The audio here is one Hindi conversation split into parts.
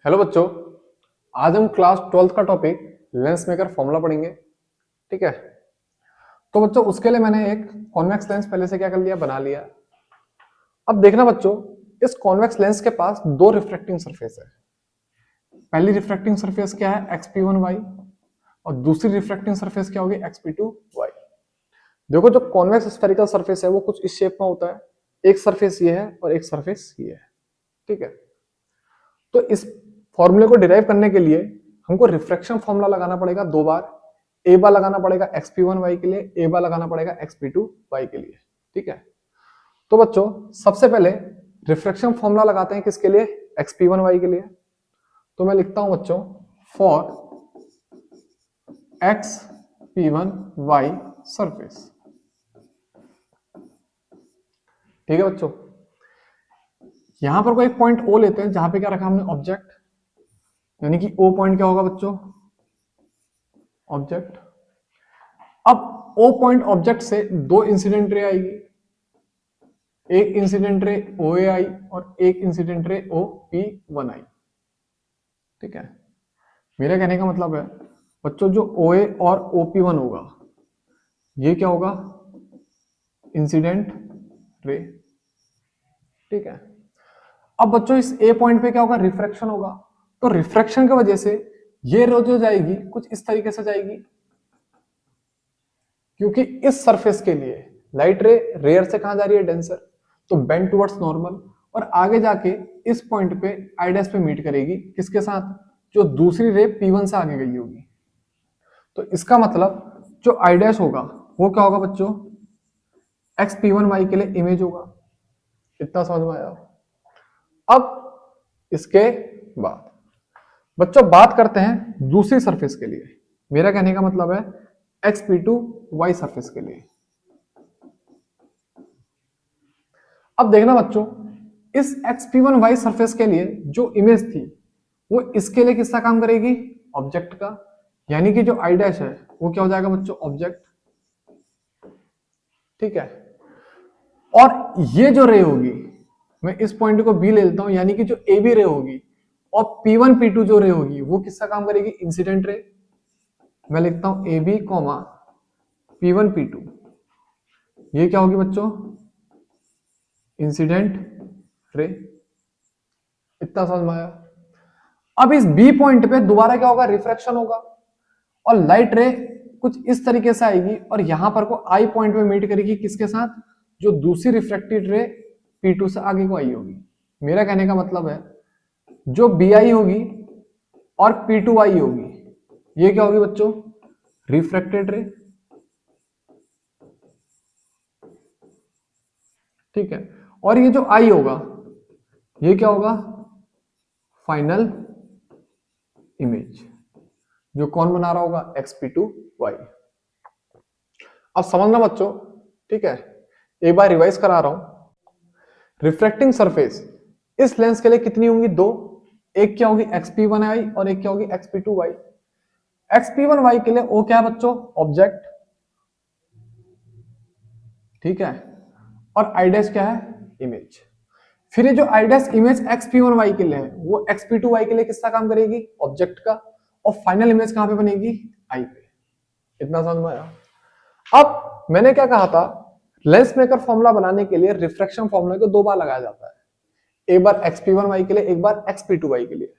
हेलो बच्चों। आज हम क्लास 12th का टॉपिक लेंस मेकर फॉर्मूला पढ़ेंगे। ठीक है। तो बच्चों उसके लिए मैंने एक कॉन्वेक्स लेंस पहले से क्या कर लिया, बना लिया। अब देखना बच्चों, इस कॉन्वेक्स लेंस के पास दो रिफ्रैक्टिंग सरफेस है। पहली रिफ्रैक्टिंग सरफेस क्या है, xp1y, और दूसरी रिफ्रैक्टिंग सरफेस क्या होगी, xp2y। देखो जो कॉन्वेक्स स्फेरिकल सरफेस है वो कुछ इस शेप में होता है। एक सरफेस ये है और एक सरफेस ये है। ठीक है। तो इस फॉर्मूले को डिराइव करने के लिए हमको रिफ्रैक्शन फॉर्मूला लगाना पड़ेगा दो बार। ए बार लगाना पड़ेगा xp1y के लिए, ए बार लगाना पड़ेगा xp2y के लिए। ठीक है। तो बच्चों सबसे पहले रिफ्रैक्शन फॉर्मूला लगाते हैं किसके लिए, xp1y के लिए। तो मैं लिखता हूं बच्चों फॉर xp1y सरफेस। ठीक है बच्चों, यहां पर कोई एक पॉइंट ओ लेते हैं जहां पे क्या रखा हमने, ऑब्जेक्ट, यानी कि ओ पॉइंट क्या होगा बच्चों, ऑब्जेक्ट। अब ओ पॉइंट ऑब्जेक्ट से दो इंसिडेंट रे आएगी, एक इंसिडेंट रे ओ ए आई और एक incident ray O P one आई। ठीक है। मेरा कहने का मतलब है बच्चों जो ओ ए और ओ पी वन होगा ये क्या होगा, इंसिडेंट रे। ठीक है। अब बच्चों इस ए पॉइंट पे क्या होगा, रिफ्रैक्शन होगा। तो रिफ्रैक्शन की वजह से ये रो जो जाएगी कुछ इस तरीके से जाएगी, क्योंकि इस सरफेस के लिए लाइट रे रेयर से कहां जा रही है, डेंसर, तो बेंड टुवर्ड्स नॉर्मल, और आगे जाके इस पॉइंट पे आई डैश पे मीट करेगी किसके साथ, जो दूसरी रे P1 से आगे गई होगी। तो इसका मतलब जो आई डैश होगा वो क्या होगा बच्चों, xp1y के लिए इमेज होगा। इतना समझ में आया। अब इसके बाद बच्चों बात करते हैं दूसरी सरफेस के लिए। मेरा कहने का मतलब है xp2y सरफेस के लिए। अब देखना बच्चों, इस xp1y सरफेस के लिए जो इमेज थी वो इसके लिए किसका काम करेगी, ऑब्जेक्ट का। यानी कि जो आई डैश है वो क्या हो जाएगा बच्चों, ऑब्जेक्ट। ठीक है। और ये जो रे होगी, मैं इस पॉइंट को बी ले लेता हूं, यानी कि जो ए बी रे होगी, और P1 P2 जो रे होगी वो किसका काम करेगी, इंसिडेंट रे। मैं लिखता हूं A B comma P1 P2, ये क्या होगी बच्चों, इंसिडेंट रे। इतना समझ में आया। अब इस बी पॉइंट पे दोबारा क्या होगा, रिफ्रैक्शन होगा, और लाइट रे कुछ इस तरीके से आएगी और यहां पर को आई पॉइंट पे मीट करेगी किसके साथ, जो दूसरी रिफ्रैक्टेड रे P2 से आगे को आई होगी। मेरा कहने का मतलब है जो बी आई होगी और P2 आई होगी ये क्या होगी बच्चों, रिफ्रैक्टेड रे। ठीक है। और ये जो आई होगा ये क्या होगा, फाइनल इमेज, जो कौन बना रहा होगा, xp2y। अब समझना बच्चों। ठीक है, एक बार रिवाइज करा रहा हूं। रिफ्रैक्टिंग सरफेस इस लेंस के लिए कितनी होंगी, दो। एक क्या होगी xp1y और एक क्या होगी xp2y। xp1y के लिए ओ क्या है बच्चों, ऑब्जेक्ट। ठीक है। और आई डैश क्या है, इमेज। फिर ये जो आई डैश इमेज xp1y के लिए है वो xp2y के लिए किसका काम करेगी, ऑब्जेक्ट का। और फाइनल इमेज कहां पे बनेगी, आई पे। इतना समझ में आया। अब मैंने क्या कहा था, लेंस मेकर फॉर्मूला बनाने के लिए रिफ्रैक्शन फॉर्मूला को दो बार लगाया जाता है, एक बार xp1y के लिए, एक बार xp2y के लिए।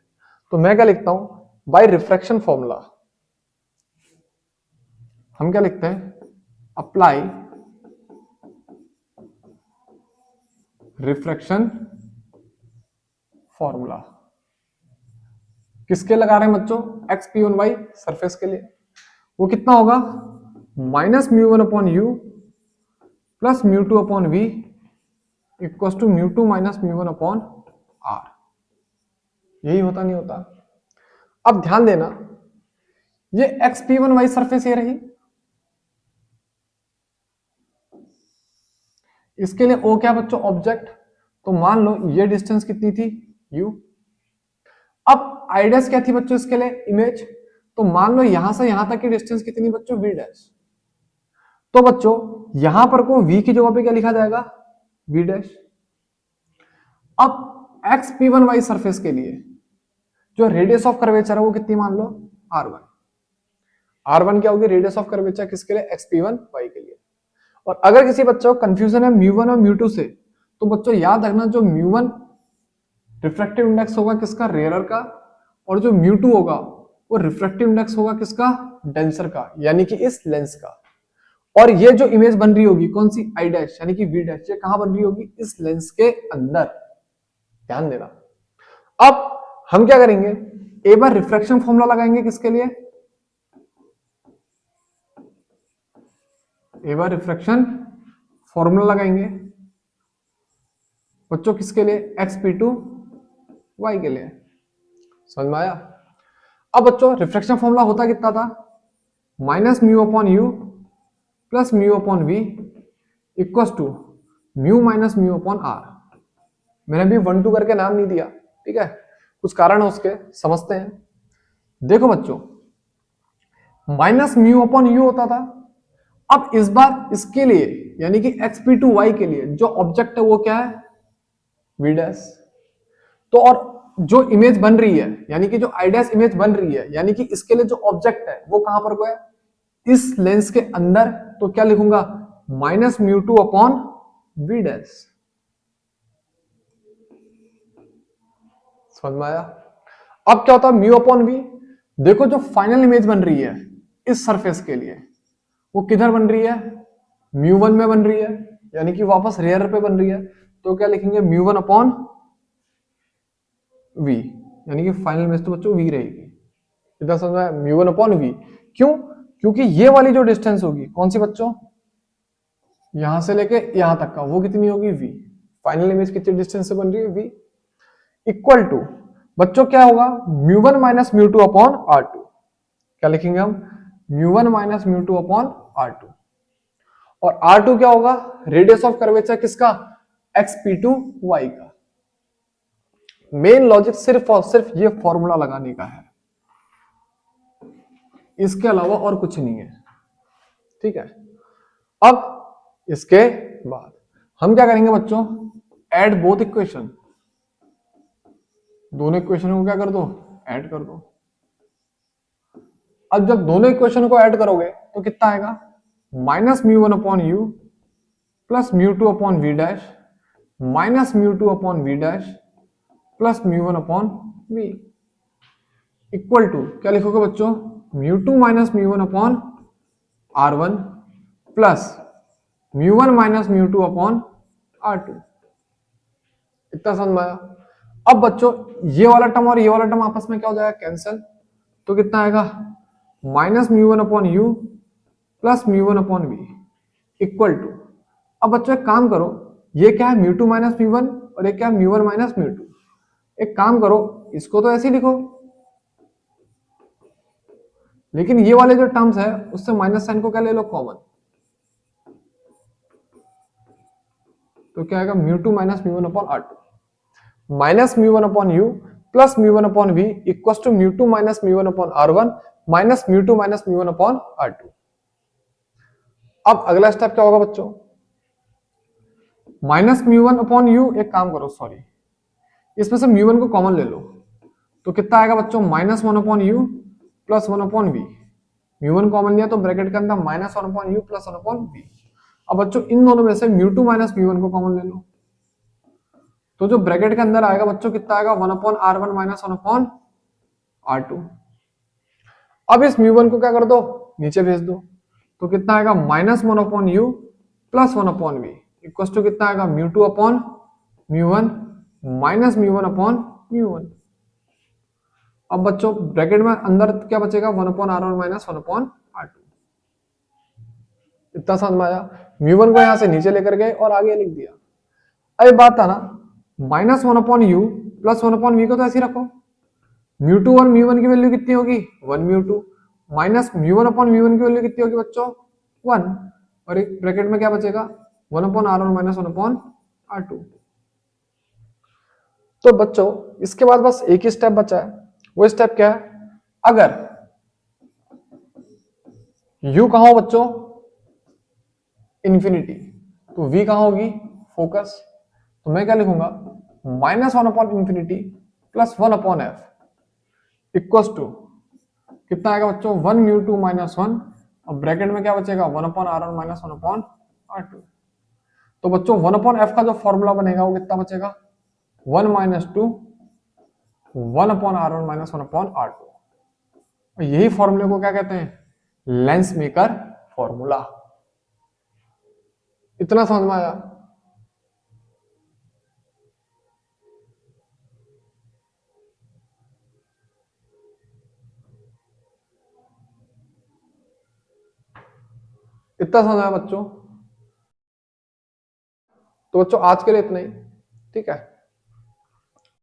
तो मैं क्या लिखता हूं, बाय रिफ्रैक्शन फॉर्मूला हम क्या लिखते हैं, अप्लाई रिफ्रैक्शन फॉर्मूला। किसके लगा रहे हैं बच्चों, xp1y सरफेस के लिए। वो कितना होगा, minus mu one upon you plus mu two upon we equal to mu two minus mu one upon R. यही होता नहीं होता। अब ध्यान देना, ये xp1y सरफेस ये रही, इसके लिए o क्या बच्चों, ऑब्जेक्ट। तो मान लो ये डिस्टेंस कितनी थी, u। अब आई डैश क्या थी बच्चों इसके लिए, इमेज। तो मान लो यहां से यहां तक की डिस्टेंस कितनी बच्चों, v डैश। तो बच्चों यहां पर को v की जगह पे क्या लिखा जाएगा, v डैश। अब xp1y सरफेस के लिए जो रेडियस ऑफ कर्वेचर है वो कितनी मान लो, r1। r1 क्या होगी, रेडियस ऑफ कर्वेचर किसके लिए, xp1 y के लिए। और अगर किसी बच्चे को कंफ्यूजन है म्यू1 और म्यू2 से, तो बच्चों याद रखना जो म्यू1 रिफ्रैक्टिव इंडेक्स होगा किसका, रेयरर का, और जो म्यू2 होगा वो रिफ्रैक्टिव इंडेक्स होगा किसका, डेंसर का, यानी कि इस लेंस का। और ये जो इमेज बन रही होगी कौन सी, आई डैश यानी कि वी डैश, ये कहां बन रही होगी, इस लेंस के अंदर। ध्यान देना। अब हम क्या करेंगे, एक बार रिफ्रैक्शन फॉर्मूला लगाएंगे किसके लिए, एक बार रिफ्रैक्शन फॉर्मूला लगाएंगे बच्चों किसके लिए, xp2 y के लिए। समझ में आया। अब बच्चों रिफ्रैक्शन फॉर्मूला होता कितना था, minus mu upon you plus mu upon we equal to mu minus mu upon R. मैंने भी 1 2 करके नाम नहीं दिया, ठीक है, कुछ कारण है उसके, समझते हैं। देखो बच्चों, माइनस म्यू अपॉन यू होता था, अब इस बार इसके लिए यानी कि xp2y के लिए जो ऑब्जेक्ट है वो क्या है, v डैश। तो और जो इमेज बन रही है यानी कि जो आई डैश इमेज बन रही है, यानी कि इसके लिए जो ऑब्जेक्ट है वो कहां पर को है, इस लेंस के अंदर। तो क्या लिखूंगा, minus mu two upon V dash. समझ में आया। अब क्या होता है म्यू अपॉन वी, देखो जो फाइनल इमेज बन रही है इस सरफेस के लिए वो किधर बन रही है, म्यू1 में बन रही है, यानी कि वापस रेयर पे बन रही है। तो क्या लिखेंगे, म्यू1 अपॉन वी, यानी कि फाइनल इमेज तो बच्चों वी रहेगी। इतना समझ में, म्यू1 अपॉन वी। क्यों, क्योंकि ये वाली जो डिस्टेंस होगी कौन सी बच्चों, यहां से लेके यहां तक का, वो कितनी होगी, वी। फाइनल इमेज कितनी डिस्टेंस से बन रही है, वी। इक्वल टू बच्चों क्या होगा, mu one minus mu two upon r2। क्या लिखेंगे हम, mu one minus mu two upon r2। और r2 क्या होगा, रेडियस ऑफ कर्वेचर किसका, xp2y का। मेन लॉजिक सिर्फ और सिर्फ ये फॉर्मूला लगाने का है, इसके अलावा और कुछ नहीं है, ठीक है। अब इसके बाद हम क्या करेंगे बच्चों, ऐड बोथ इक्वेशन, दोनों इक्वेशन को क्या कर दो, ऐड कर दो। अब जब दोनों इक्वेशन को ऐड करोगे तो कितना आएगा, minus mu one upon you plus mu two upon V dash minus mu two upon V dash plus mu one upon we equal to क्या लिखोगे बच्चों, mu two minus mu one upon are one plus mu one minus mu two upon are two. इतना समझ में आया। अब बच्चों ये वाला टर्म और ये वाला टर्म आपस में क्या हो जाएगा, कैंसिल। तो कितना आएगा, minus mu one upon you plus mu one upon we equal to. अब बच्चों एक काम करो, ये क्या है mu two minus mu one और ये क्या है mu one minus mu two. एक काम करो, इसको तो ऐसे ही लिखो, लेकिन ये वाले जो टर्म्स है उससे माइनस साइन को क्या ले लो कॉमन। तो क्या आएगा, mu two minus mu one upon are two minus mu one upon you plus mu one upon we equal to mu two minus mu one upon are one minus mu two minus mu one upon are two. अब अगला स्टेप क्या होगा बच्चों, minus mu one upon U, एक काम करो सॉरी, इसमें से म्यू वन को कॉमन ले लो। तो कितना आएगा बच्चों, minus one upon you plus one upon V. Mu one common लिया तो ब्रैकेट के अंदर minus one upon you plus one upon V. अब बच्चों इन दोनों में से mu two minus mu one को कॉमन ले लो, तो जो ब्रैकेट के अंदर आएगा बच्चों कितना आएगा, one upon are one minus one upon are two. अब इस म्यू वन को क्या कर दो, नीचे भेज दो। तो कितना आएगा, minus one upon you plus one upon we equal to कितना आएगा, mu two upon mu one minus mu one upon mu one. अब बच्चों ब्रैकेट में अंदर क्या बचेगा, one upon are one minus one upon are two. इतना समझ में आया। म्यू वन को यहां से नीचे लेकर गए और आगे लिख दिया। अब बात था ना, minus one upon you plus one upon v को तो ऐसे ही रखो। म्यू टू और म्यू वन की वैल्यू कितनी होगी, one mu two minus mu one upon mu one की वैल्यू कितनी होगी बच्चों, वन। और एक ब्रैकेट में क्या बचेगा, one upon are one minus one upon are two. तो बच्चों इसके बाद बस एक ही स्टेप बचा है, वो स्टेप क्या है, अगर u कहां हो बच्चों, इंफिनिटी, तो v कहां होगी, फोकस। तो मैं क्या लिखूंगा, minus one upon infinity plus one upon f equals to कितना आएगा बच्चों 1 म्यू 2 - 1। अब ब्रैकेट में क्या बचेगा 1/r1 - 1/r2। तो बच्चों 1/f का जो फॉर्मूला बनेगा वो कितना बचेगा 1 - 2 1/r1 - 1/r2। यही फॉर्मूले को क्या कहते हैं लेंस मेकर फॉर्मूला। इतना समझ में आया। इतना समझ में आया बच्चों। तो बच्चों आज के लिए इतना ही, ठीक है।